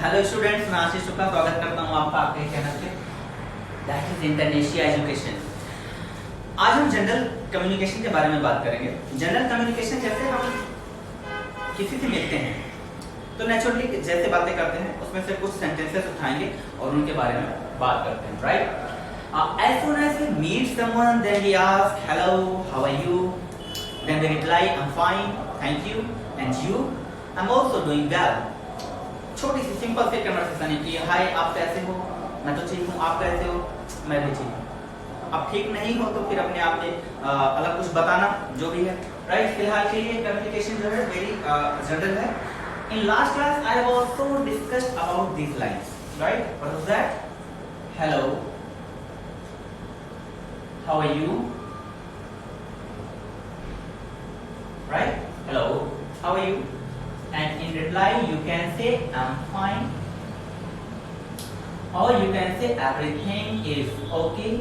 Hello students, मैं आशीष शुक्ला स्वागत करता हूं आपका आपके चैनल पे दैट इज इंटरनेशिया एजुकेशन। आज हम जनरल कम्युनिकेशन के बारे में बात करेंगे। जनरल कम्युनिकेशन जैसे हम किसी से मिलते हैं तो नेचुरली जैसे बातें करते हैं उसमें से कुछ सेंटेंसेस उठाएंगे और उनके बारे में बात करते हैं, right? As soon as we meet someone, then we ask, hello, how are you? Then they reply, I'm fine, thank you, and you? I'm also doing well. छोटी सी सिंपल सी कन्वर्सेशन है कि हाय, आप कैसे हो? मैं तो ठीक हूँ, आप कैसे हो? मैं भी ठीक हूँ। अब ठीक नहीं हो तो फिर अपने आप में अलग कुछ बताना जो भी है, राइट? फिलहाल के लिए कम्युनिकेशन जो है वेरी जनरल है। In last class I have also discussed about this lines, right? What was that? Hello, how are you? Right? Hello, how are you? And in reply you can say I'm fine, or you can say everything is okay,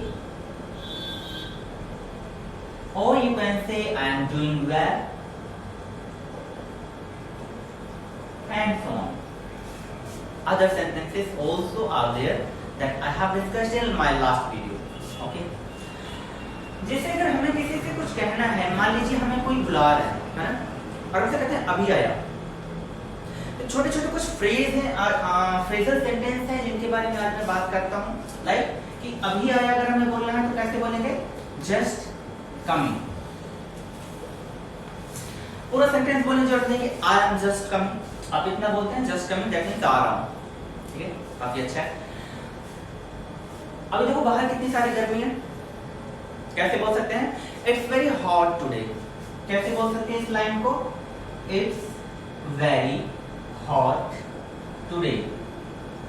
or you can say I am doing well, and so on. Other sentences also are there that I have discussed in my last video. Okay? जैसे अगर हमें किसी से कुछ कहना है, मान लीजिए हमें कोई बुला रहा है ना, और उसे कहते हैं अभी आया। तो छोटे छोटे कुछ फ्रेज हैं, फ्रेजल सेंटेंस हैं जिनके बारे में आज मैं बात करता हूँ। लाइक कि अभी आया अगर हमें बोलना है तो कैसे बोलेंगे? Just coming. पूरा सेंटेंस बोलने की जरूरत नहीं कि आई एम जस्ट कमिंग। आप इतना बोलते हैं जस्ट कमिंग, दैट मींस आ रहा हूँ। ठीक है, काफी अच्छा है। अभी देखो बाहर कितनी सारी गर्मी है, कैसे बोल सकते हैं? It's very hot today. कैसे बोल सकते हैं इस लाइन को? It's very hot today.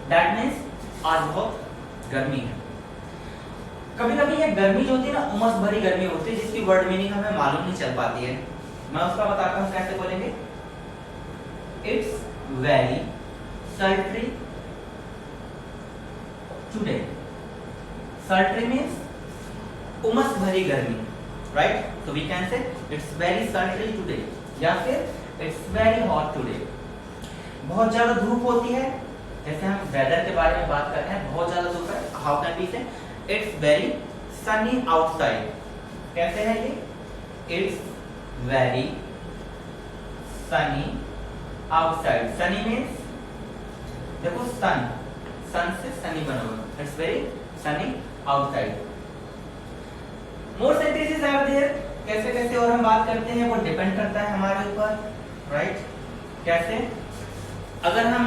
That means आज बहुत गर्मी है। कभी कभी ये गर्मी जो होती है ना, उमस भरी गर्मी होती है जिसकी वर्ड मीनिंग हमें मालूम नहीं चल पाती है। मैं उसका बताता हूँ कैसे बोलेंगे। It's very sultry today. sultry means उमस भरी गर्मी, राइट? तो we can say it's very sultry today, या फिर इट्स वेरी हॉट टुडे। बहुत ज्यादा धूप होती है, जैसे हम वेदर के बारे में बात करते हैं, बहुत ज्यादा धूप है, how can we say it's very sunny outside. कैसे है ये? It's very sunny outside. Sunny means देखो सन, सन से सनी बना हुआ। It's very sunny outside. More sentences are there. कैसे कैसे और हम बात करते हैं वो डिपेंड करता है हमारे ऊपर, राइट? कैसे? अगर हम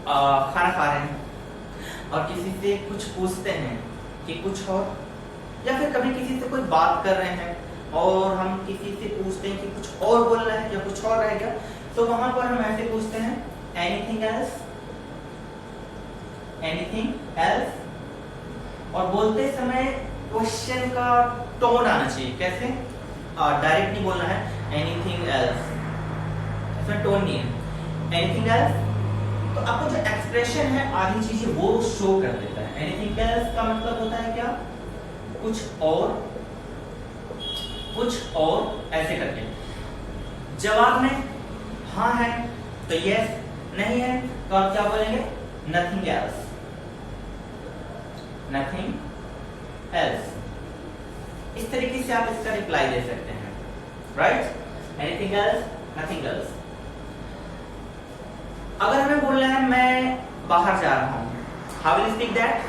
खाना खा रहे हैं और किसी से कुछ पूछते हैं कि कुछ और, या फिर कभी किसी से कोई बात कर रहे हैं और हम किसी से पूछते हैं कि कुछ और बोल रहे हैं या कुछ और रहेगा, तो वहां पर हम ऐसे पूछते हैं एनीथिंग एल्स, एनीथिंग एल्स। और बोलते समय क्वेश्चन का टोन आना चाहिए। कैसे? डायरेक्ट नहीं बोलना है एनीथिंग एल्स, इसमें टोन नहीं है। एनीथिंग एल्स तो आपको जो एक्सप्रेशन है आधी चीजें वो शो कर देता है। एनीथिंग एल्स का मतलब होता है क्या? कुछ और, कुछ और, ऐसे करके। जवाब में हाँ है तो यस, नहीं है तो आप क्या बोलेंगे? Nothing else, nothing else. इस तरीके से आप इसका रिप्लाई दे सकते हैं, right? Anything else, nothing else. अगर हमें बोलना है मैं बाहर जा रहा हूं, हाउ विल स्पीक दैट?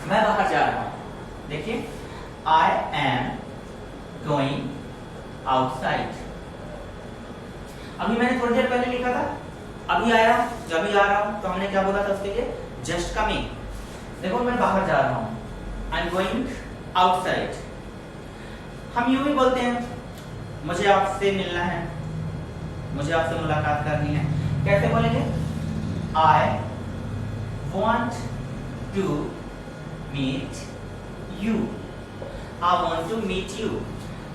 मैं बाहर जा रहा हूं। देखिए, आई एम गोइंग आउटसाइड। अभी मैंने थोड़ी देर पहले लिखा था अभी आया, जब भी आ रहा हूं, तो हमने क्या बोला था उसके लिए? Just coming. देखो मैं बाहर जा रहा हूं, आई एम गोइंग आउटसाइड। हम यूं भी बोलते हैं मुझे आपसे मिलना है, मुझे आपसे मुलाकात करनी है। कैसे बोलेंगे? I want to meet you. I want to meet you.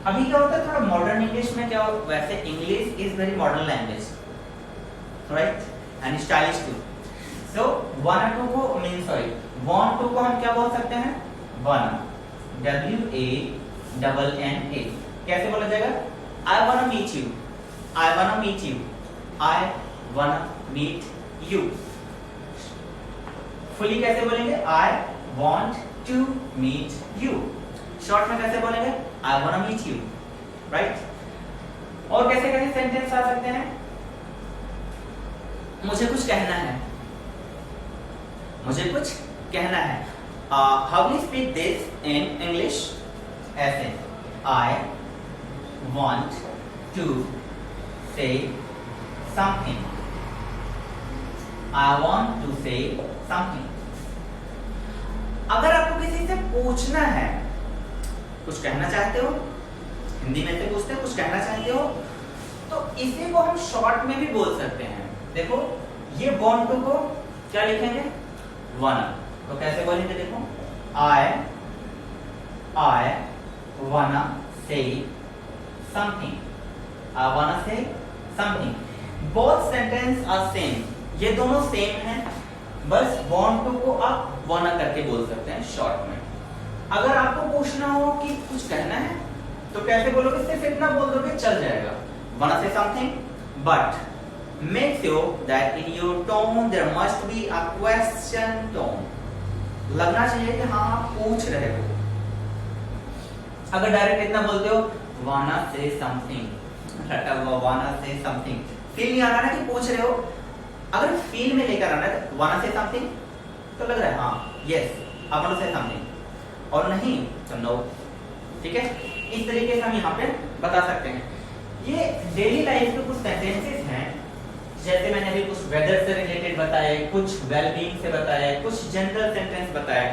अभी क्या होता है थोड़ा मॉडर्न इंग्लिश में क्या हो, वैसे English is very modern language, right? And stylish too. So wanna को want to को हम क्या बोल सकते हैं? wanna, WANNA। कैसे बोला जाएगा? I wanna meet you, I wanna meet you, I wanna meet you। Fully कैसे बोलेंगे? I want to meet you. Short में कैसे बोलेंगे? I want to meet you, right? और कैसे कैसे सेंटेंस आ सकते हैं? मुझे कुछ कहना है, मुझे कुछ कहना है। How we speak this in English? ऐसे, I want to say something, I want to say something. अगर आपको किसी से पूछना है, कुछ कहना चाहते हो, हिंदी में से पूछते हैं कुछ कहना चाहते हो, तो इसी को हम शॉर्ट में भी बोल सकते हैं। देखो ये want to को क्या लिखेंगे? wanna। तो कैसे बोलेंगे? देखो I wanna say something, I wanna say something। both sentence are same, ये दोनों सेम हैं, बस want to को आप wanna करके बोल सकते हैं शॉर्ट में। अगर आपको पूछना हो कि कुछ कहना है तो कैसे बोलोगे? सिर्फ इतना बोल दोगे चल जाएगा, wanna say something, but make sure that in your tone there must be a question tone। लगना चाहिए कि हाँ आप पूछ रहे हो। अगर डायरेक्ट इतना बोलते हो wanna say something, wanna say something, feel नहीं आ रहा ना कि पूछ रहे हो। अगर फील में लेकर आना है तो wanna say something तो लग रहा है हाँ yes I wanna say something, और नहीं तो no। ठीक है, इस तरीके से हम यहाँ पे बता सकते हैं। ये डेली लाइफ के कुछ सेंटेंसेस हैं, जैसे मैंने अभी कुछ वेदर से रिलेटेड बताए, कुछ वेलबींग से बताए, कुछ जनरल सेंटेंस बताए।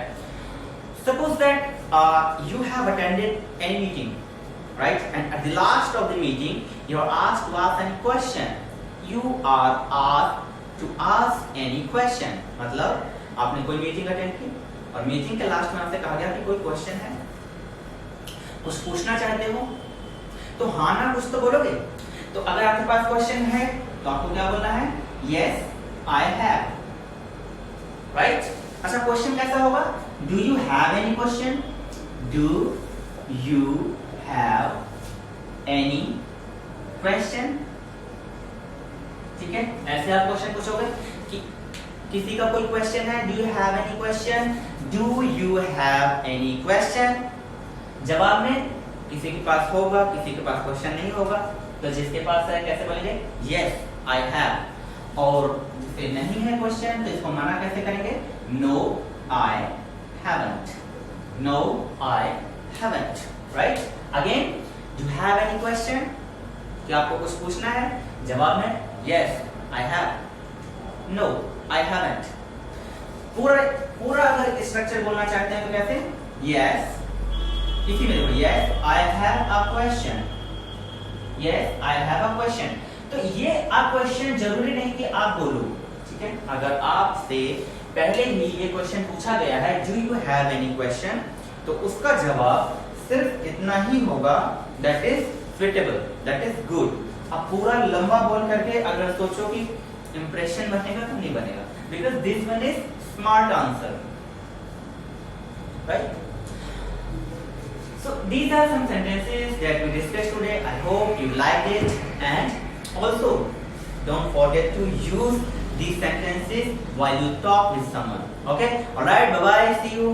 Suppose that you have attended any meeting, right? And at the last of the meeting, you are asked to ask any question. You are asked to ask any question। मतलब आपने कोई meeting attend की और meeting के last में आपसे कहा गया कि कोई क्वेश्चन है, कुछ पूछना चाहते हो, तो हाँ ना कुछ तो बोलोगे। तो अगर आपके पास क्वेश्चन है तो आपको क्या बोलना है? Yes, I have, right? अच्छा, क्वेश्चन कैसा होगा? Do you have any question? Do you have any question? ठीक है, ऐसे आप क्वेश्चन पूछोगे कि किसी का कोई क्वेश्चन है, Do you have any question? Do you have any question? जवाब में किसी के पास होगा, किसी के पास क्वेश्चन नहीं होगा, तो जिसके पास है कैसे बोलेंगे? Yes, I have। और जिसे नहीं है क्वेश्चन तो इसको मना कैसे करेंगे? No, I haven't। No, I haven't, right? Again, do you have any question? क्या आपको कुछ पूछना है? जवाब में Yes, I have। No, I haven't। पूरा अगर स्ट्रक्चर बोलना चाहते हैं तो कैसे? Yes, इसी में देखो Yes, I have a question। Yes, I have a question। तो ये आप क्वेश्चन जरूरी नहीं कि आप बोलो, ठीक है? अगर आपसे पहले ही ये क्वेश्चन पूछा गया है Do you have any question, तो उसका जवाब सिर्फ इतना ही होगा That is suitable, that is good। अब पूरा लंबा बोल करके अगर सोचो कि इंप्रेशन बनेगा तो नहीं बनेगा, because this one is smart answer, right? So these are some sentences that we discussed today. I hope you liked it, and also don't forget to use these sentences while you talk with someone. Okay? All right. Bye bye. See you.